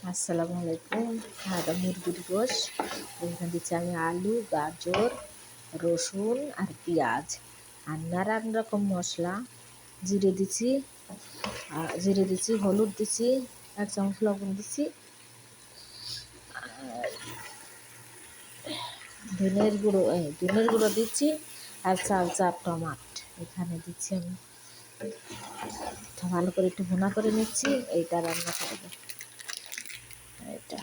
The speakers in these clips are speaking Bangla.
আসসালামু আলাইকুম। এটা মুরগির গোশ। এখানে দিচ্ছি আমি আলু, গাজর, রসুন আর পেঁয়াজ আর নানান রকম মশলা। জিরে দিচ্ছি, হলুদ দিচ্ছি, 1 চামচ লবণ দিচ্ছি, ধনের গুঁড়ো দিচ্ছি আর 4 টমাট এখানে দিচ্ছি আমি। ভালো করে একটু ভুনা করে নিচ্ছি। এইটা রান্না করবো। এটা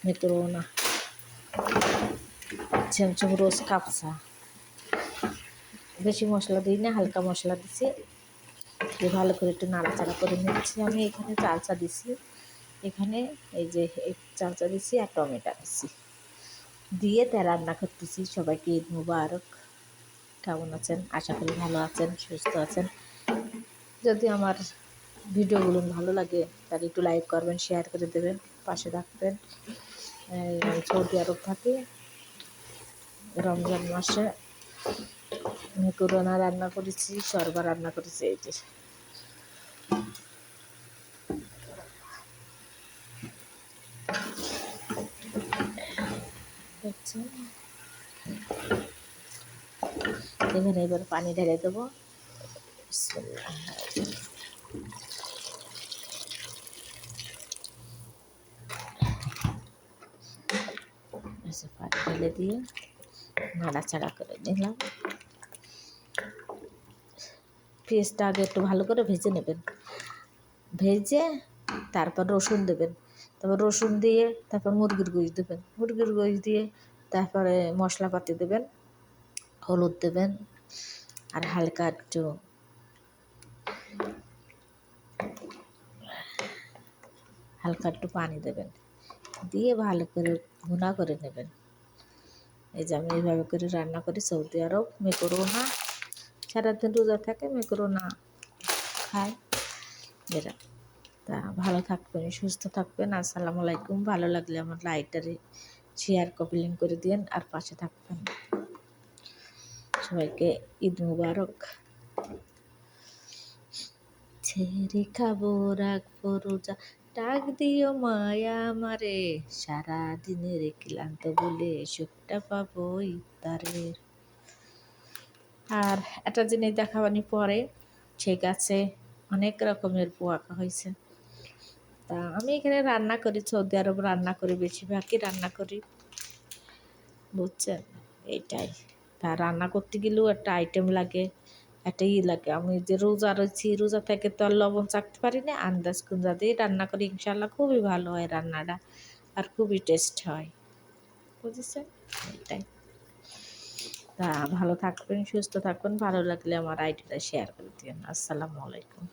মেক্রোনা ছেমছম রোজ কাপসা। বেশি মশলা দিই না, হালকা মশলা দিচ্ছি। দিয়ে ভালো করে একটু নাড়াচাড়া করে নিচ্ছি। আমি এখানে চালচা দিছি, এখানে এই যে চালচা দিচ্ছি আর টমেটো দিচ্ছি দিয়ে তা রান্না করতেছি। সবাইকে ঈদ মুবারক। কেমন আছেন? আশা করি ভালো আছেন, সুস্থ আছেন। যদি আমার ভিডিওগুলো ভালো লাগে তাহলে একটু লাইক করবেন, শেয়ার করে দেবেন, পাশে থাকবেন। আমি সৌদি আরব থাকি। রমজান মাসে মেক্রোনা রান্না করেছি, শরবা রান্না করেছি। এই যে দেখছেন, এখানে এবার পানি ঢেলে দেবো। পানি ঢেলে দিয়ে নাড়াচাড়া করে নিলাম। পেঁয়াজটা আগে একটু ভালো করে ভেজে নেবেন, ভেজে তারপর রসুন দেবেন, তারপর রসুন দিয়ে তারপর মুরগির গোশ দেবেন, মুরগির গোশ দিয়ে তারপরে মশলাপাতি দেবেন, হলুদ দেবেন আর হালকা একটু পানি দেবেন, দিয়ে ভালো করে ভুনা করে নেবেন। এই যে আমি এইভাবে করে রান্না করি সৌদি আরব। মেক্রোনা সারাদিন রোজা থাকে, মেক্রোনা খায় এরা। তা ভালো থাকবেন, সুস্থ থাকবেন। আসসালামু আলাইকুম। ভালো লাগলে আমার লাইকটারে শেয়ার কপি লিঙ্ক করে দিন আর পাশে থাকবেন। সবাইকে ঈদ মুবারক। ছেড়ে খাবো রাখবো রোজা, ডাক দিও মায়া আমারে, সারাদিনের ক্লান্ত বলে সুখটা পাবো ইফতারের। আর একটা জিনিস দেখাবানি পরে, ঠিক আছে, অনেক রকমের পোয়াকা হয়েছে। তা আমি এখানে রান্না করি, সৌদি আরব রান্না করি, বেশিরভাগই রান্না করি, বুঝছেন? এইটাই। তা রান্না করতে গেলেও একটা আইটেম লাগে, একটা লাগে। আমি যে রোজা রয়েছি, রোজা থেকে তো আর লবণ চাকতে পারি না, আন্দাজ কুন্দা দিয়ে রান্না করি। ইনশাল্লাহ খুবই ভালো হয় রান্নাটা, আর খুবই টেস্ট হয়, বুঝেছেন? এটাই। তা ভালো থাকবেন, সুস্থ থাকবেন। ভালো লাগলে আমার আইডিটা শেয়ার করে দিন। আসসালামু আলাইকুম।